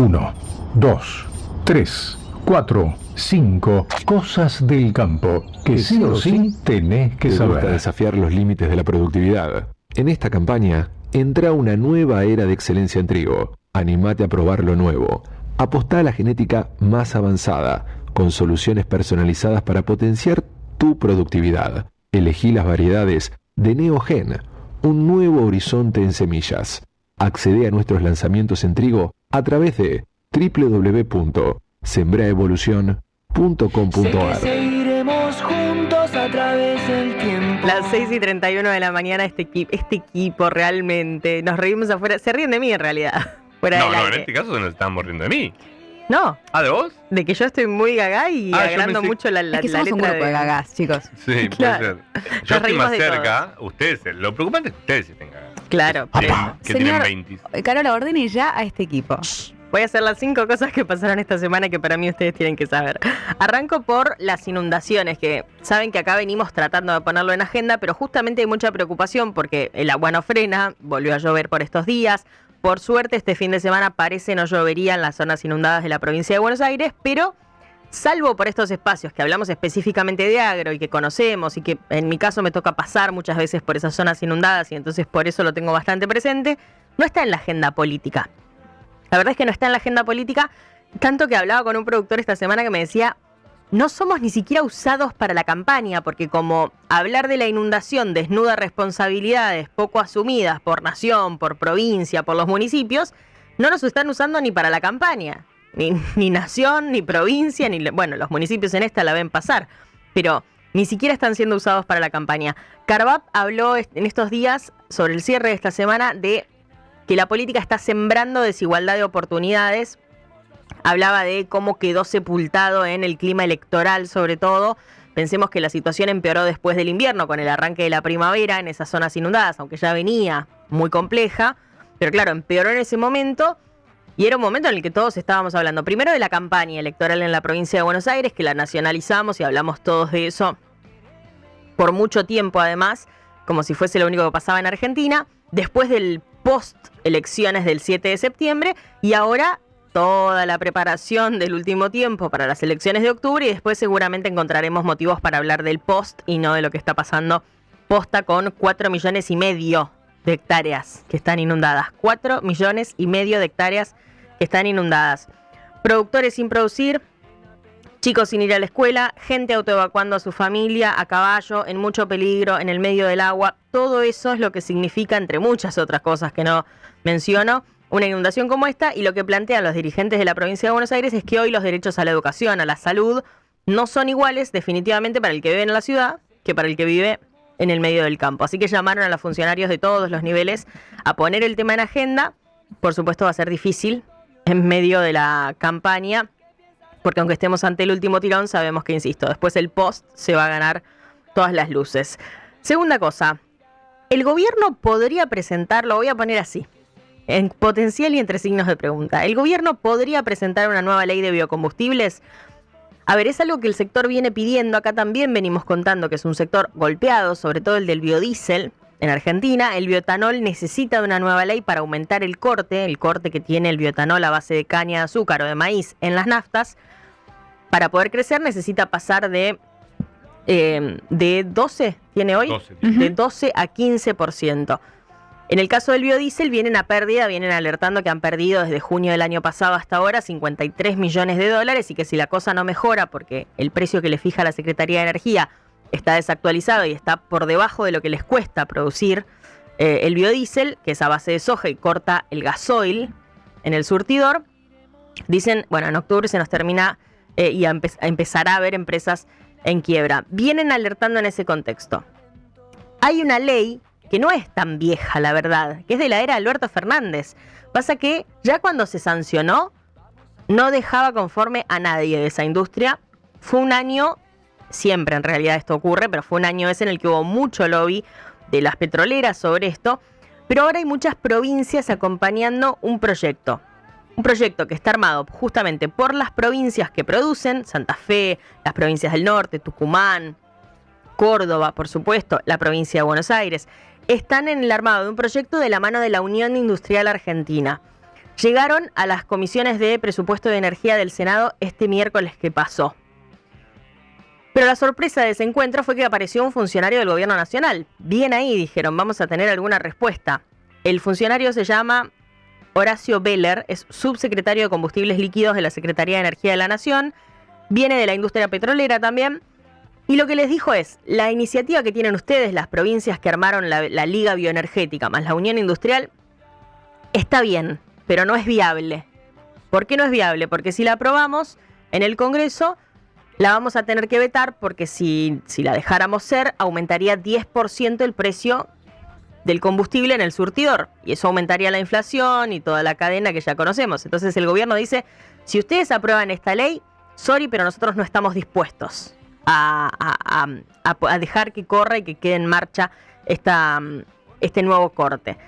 1, 2, 3, 4, 5 cosas del campo que sí o sí tenés que saber. Te gusta desafiar los límites de la productividad. En esta campaña, entra una nueva era de excelencia en trigo. Animate a probar lo nuevo. Apostá a la genética más avanzada, con soluciones personalizadas para potenciar tu productividad. Elegí las variedades de Neogen, un nuevo horizonte en semillas. Accede a nuestros lanzamientos en trigo a través de www.sembraevolucion.com.ar. Seguiremos juntos a través del tiempo. Las 6:31 de la mañana, este equipo realmente, nos reímos afuera, se ríen de mí en realidad. Fuera del No, aire. en este caso nos estamos riendo de mí. No, ¿Ah, de vos? de que yo estoy muy gaga y yo agrando pensé- mucho la Es que la somos un letra grupo de gagás, chicos. Sí, Claro. puede ser. Nos Yo estoy reímos más de cerca, ustedes, lo preocupante es que ustedes estén cagados. Claro, por eso. Que tienen Señor, 20. Carola, ordene ya a este equipo. Voy a hacer las 5 cosas que pasaron esta semana que para mí ustedes tienen que saber. Arranco por las inundaciones, que saben que acá venimos tratando de ponerlo en agenda, pero justamente hay mucha preocupación porque el agua no frena, volvió a llover por estos días. Por suerte, este fin de semana parece no llovería en las zonas inundadas de la provincia de Buenos Aires, pero salvo por estos espacios que hablamos específicamente de agro y que conocemos y que en mi caso me toca pasar muchas veces por esas zonas inundadas y entonces por eso lo tengo bastante presente, no está en la agenda política. La verdad es que no está en la agenda política, tanto que hablaba con un productor esta semana que me decía, no somos ni siquiera usados para la campaña, porque como hablar de la inundación desnuda responsabilidades poco asumidas por nación, por provincia, por los municipios, no nos están usando ni para la campaña. Ni nación, ni provincia, bueno, los municipios en esta la ven pasar, pero ni siquiera están siendo usados para la campaña. Carvap habló en estos días, sobre el cierre de esta semana, de que la política está sembrando desigualdad de oportunidades. Hablaba de cómo quedó sepultado en el clima electoral, sobre todo. Pensemos que la situación empeoró después del invierno, con el arranque de la primavera en esas zonas inundadas, aunque ya venía muy compleja. Pero claro, empeoró en ese momento y era un momento en el que todos estábamos hablando primero de la campaña electoral en la provincia de Buenos Aires, que la nacionalizamos y hablamos todos de eso por mucho tiempo además, como si fuese lo único que pasaba en Argentina. Después del post-elecciones del 7 de septiembre y ahora toda la preparación del último tiempo para las elecciones de octubre y después seguramente encontraremos motivos para hablar del post y no de lo que está pasando posta con 4,5 millones de hectáreas que están inundadas. 4,5 millones de hectáreas que están inundadas. Productores sin producir, chicos sin ir a la escuela, gente autoevacuando a su familia, a caballo, en mucho peligro, en el medio del agua. Todo eso es lo que significa, entre muchas otras cosas que no menciono, una inundación como esta, y lo que plantean los dirigentes de la provincia de Buenos Aires es que hoy los derechos a la educación, a la salud, no son iguales definitivamente para el que vive en la ciudad que para el que vive en el medio del campo. Así que llamaron a los funcionarios de todos los niveles a poner el tema en agenda. Por supuesto va a ser difícil en medio de la campaña, porque aunque estemos ante el último tirón, sabemos que, insisto, después el post se va a ganar todas las luces. Segunda cosa, el gobierno podría presentar, lo voy a poner así, en potencial y entre signos de pregunta. ¿El gobierno podría presentar una nueva ley de biocombustibles? A ver, es algo que el sector viene pidiendo. Acá también venimos contando que es un sector golpeado, sobre todo el del biodiesel. En Argentina, el bioetanol necesita de una nueva ley para aumentar el corte que tiene el bioetanol a base de caña de azúcar o de maíz en las naftas. Para poder crecer necesita pasar de 12, ¿tiene hoy? 12. De 12 a 15%. En el caso del biodiesel vienen a pérdida, vienen alertando que han perdido desde junio del año pasado hasta ahora 53 millones de dólares y que si la cosa no mejora porque el precio que le fija la Secretaría de Energía está desactualizado y está por debajo de lo que les cuesta producir el biodiesel, que es a base de soja y corta el gasoil en el surtidor, dicen, bueno, en octubre se nos termina y empezará a haber empresas en quiebra. Vienen alertando en ese contexto. Hay una ley que no es tan vieja, la verdad, que es de la era de Alberto Fernández. Pasa que ya cuando se sancionó, no dejaba conforme a nadie de esa industria. Fue un año, siempre en realidad esto ocurre, pero fue un año ese en el que hubo mucho lobby de las petroleras sobre esto. Pero ahora hay muchas provincias acompañando un proyecto. Un proyecto que está armado justamente por las provincias que producen, Santa Fe, las provincias del norte, Tucumán, Córdoba, por supuesto, la provincia de Buenos Aires. Están en el armado de un proyecto de la mano de la Unión Industrial Argentina. llegaron a las comisiones de presupuesto de energía del Senado este miércoles que pasó. Pero la sorpresa de ese encuentro fue que apareció un funcionario del gobierno nacional. Bien ahí, dijeron, vamos a tener alguna respuesta. El funcionario se llama Horacio Beller, es subsecretario de Combustibles Líquidos de la Secretaría de Energía de la Nación, viene de la industria petrolera también, y lo que les dijo es, la iniciativa que tienen ustedes, las provincias que armaron la Liga Bioenergética más la Unión Industrial, está bien, pero no es viable. ¿Por qué no es viable? Porque si la aprobamos en el Congreso, la vamos a tener que vetar porque si la dejáramos ser, aumentaría 10% el precio del combustible en el surtidor. Y eso aumentaría la inflación y toda la cadena que ya conocemos. Entonces el gobierno dice, si ustedes aprueban esta ley, sorry, pero nosotros no estamos dispuestos a dejar que corra y que quede en marcha este nuevo corte.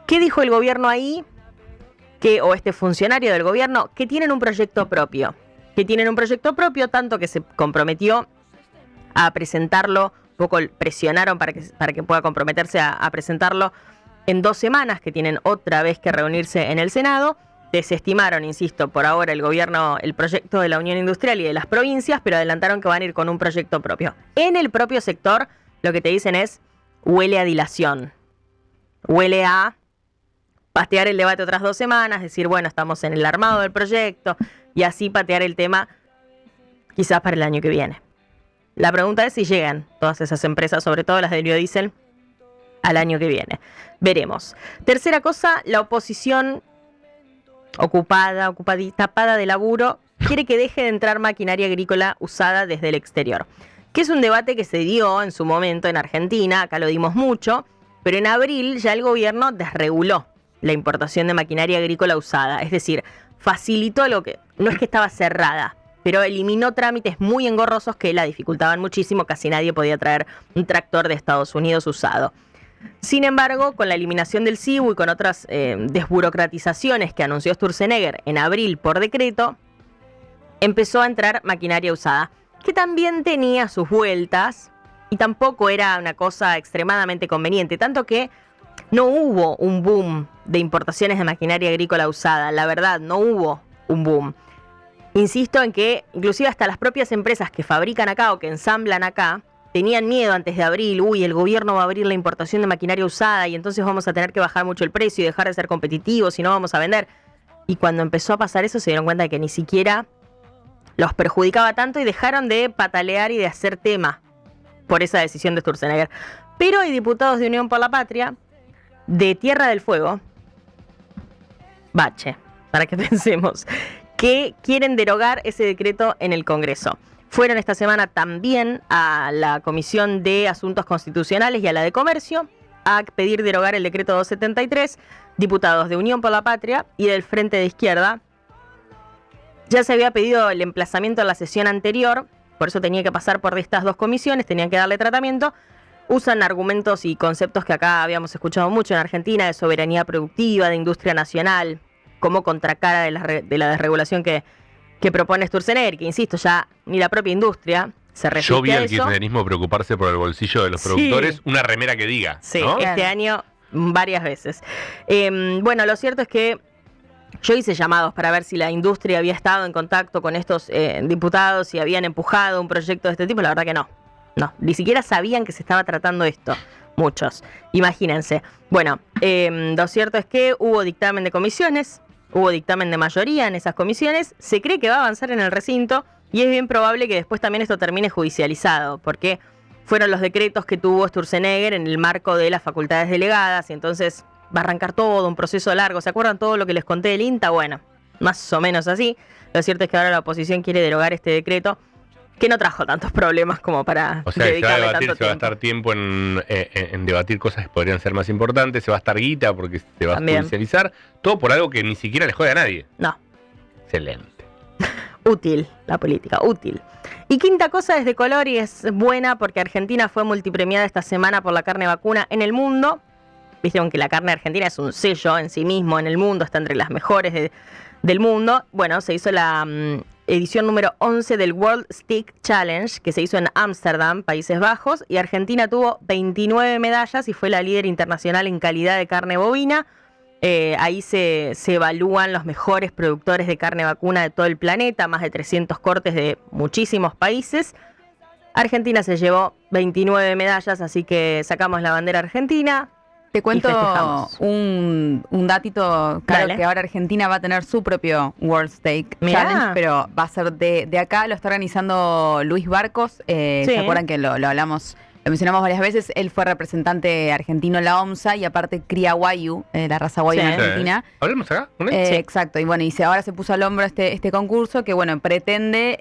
¿Qué dijo el gobierno ahí? O este funcionario del gobierno, que tienen un proyecto propio. Que tienen un proyecto propio, tanto que se comprometió a presentarlo, un poco presionaron para que pueda comprometerse a presentarlo en 2 semanas, que tienen otra vez que reunirse en el Senado. Desestimaron, insisto, por ahora el gobierno, el proyecto de la Unión Industrial y de las provincias, pero adelantaron que van a ir con un proyecto propio. En el propio sector, lo que te dicen es, huele a dilación. Huele a patear el debate otras 2 semanas, decir, bueno, estamos en el armado del proyecto, y así patear el tema quizás para el año que viene. La pregunta es si llegan todas esas empresas, sobre todo las del biodiesel, al año que viene. Veremos. Tercera cosa, la oposición tapada de laburo, quiere que deje de entrar maquinaria agrícola usada desde el exterior. Que es un debate que se dio en su momento en Argentina, acá lo dimos mucho, pero en abril ya el gobierno desreguló la importación de maquinaria agrícola usada. Es decir, facilitó lo que, no es que estaba cerrada, pero eliminó trámites muy engorrosos que la dificultaban muchísimo. Casi nadie podía traer un tractor de Estados Unidos usado. Sin embargo, con la eliminación del CIBU y con otras desburocratizaciones que anunció Sturzenegger en abril por decreto, empezó a entrar maquinaria usada, que también tenía sus vueltas y tampoco era una cosa extremadamente conveniente, tanto que no hubo un boom de importaciones de maquinaria agrícola usada. La verdad, no hubo un boom. Insisto en que inclusive hasta las propias empresas que fabrican acá o que ensamblan acá tenían miedo antes de abril. Uy, el gobierno va a abrir la importación de maquinaria usada y entonces vamos a tener que bajar mucho el precio y dejar de ser competitivos y no vamos a vender. Y cuando empezó a pasar eso se dieron cuenta de que ni siquiera los perjudicaba tanto y dejaron de patalear y de hacer tema por esa decisión de Sturzenegger. Pero hay diputados de Unión por la Patria, de Tierra del Fuego, Bache, para que pensemos, que quieren derogar ese decreto en el Congreso. Fueron esta semana también a la Comisión de Asuntos Constitucionales y a la de Comercio a pedir derogar el decreto 273, diputados de Unión por la Patria y del Frente de Izquierda. Ya se había pedido el emplazamiento en la sesión anterior, por eso tenía que pasar por estas 2 comisiones, tenían que darle tratamiento. Usan argumentos y conceptos que acá habíamos escuchado mucho en Argentina, de soberanía productiva, de industria nacional, como contracara de la desregulación que propone Sturzenegger, que insisto, ya ni la propia industria se resiste Yo vi a al eso. kirchnerismo preocuparse por el bolsillo de los productores, Sí. una remera que diga, Sí, ¿no? este año varias veces. Bueno, lo cierto es que yo hice llamados para ver si la industria había estado en contacto con estos diputados, si habían empujado un proyecto de este tipo. La verdad que no. No, ni siquiera sabían que se estaba tratando esto. Muchos. Imagínense. Bueno, lo cierto es que hubo dictamen de comisiones, hubo dictamen de mayoría en esas comisiones. Se cree que va a avanzar en el recinto y es bien probable que después también esto termine judicializado, porque fueron los decretos que tuvo Sturzenegger en el marco de las facultades delegadas y entonces va a arrancar todo un proceso largo. ¿Se acuerdan todo lo que les conté del INTA? Bueno, más o menos así. Lo cierto es que ahora la oposición quiere derogar este decreto que no trajo tantos problemas como para O sea, que se va a dedicarle debatir, tanto se va a tiempo. estar tiempo en debatir cosas que podrían ser más importantes, se va a estar guita porque se va También. a judicializar, todo por algo que ni siquiera le jode a nadie. No, Excelente. útil, la política, útil. Y quinta cosa es de color y es buena porque Argentina fue multipremiada esta semana por la carne vacuna en el mundo. Viste que la carne argentina es un sello en sí mismo en el mundo, está entre las mejores del mundo. Bueno, se hizo la edición número 11 del World Steak Challenge, que se hizo en Ámsterdam, Países Bajos, y Argentina tuvo 29 medallas y fue la líder internacional en calidad de carne bovina. Ahí se evalúan los mejores productores de carne vacuna de todo el planeta, más de 300 cortes de muchísimos países. Argentina se llevó 29 medallas, así que sacamos la bandera argentina. Te cuento festejamos. un datito, claro, Dale. que ahora Argentina va a tener su propio World Steak Mirá. Challenge, pero va a ser de acá, lo está organizando Luis Barcos, Sí. ¿se acuerdan que lo hablamos? Lo mencionamos varias veces, él fue representante argentino en la OMSA y aparte cría Wagyu, la raza Wagyu Sí. en Argentina. ¿Hablamos acá? ¿Una vez? Sí. Exacto, y bueno, ahora se puso al hombro este concurso que, bueno, pretende,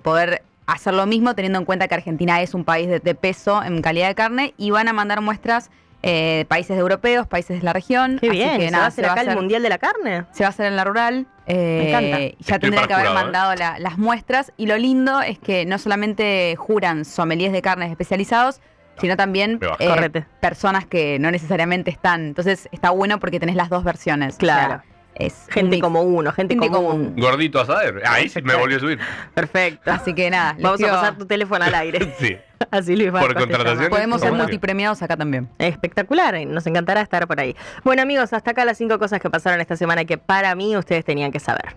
poder hacer lo mismo teniendo en cuenta que Argentina es un país de peso en calidad de carne y van a mandar muestras países europeos, países de la región. Qué así bien, que ¿se nada, va a hacer acá el Mundial de la Carne? se va a hacer en la rural. Me encanta. Ya Estoy tendrían que haber para jurado, mandado las muestras. Y lo lindo es que no solamente juran sommeliers de carnes especializados, sino también Me bajo. Correte. personas que no necesariamente están. Entonces está bueno porque tenés las dos versiones. Claro. O sea, es un Gente mix. como uno, gente Gente común. común. Gordito asadero. Ahí sí me volvió a subir. Perfecto. Así que nada, les Vamos a pido- pasar tu teléfono al aire. Sí. Así Luis Barcos te contratación. llama. podemos ser Vamos a ver. multipremiados acá también. Espectacular, nos encantará estar por ahí. Bueno amigos, hasta acá las 5 cosas que pasaron esta semana que para mí ustedes tenían que saber.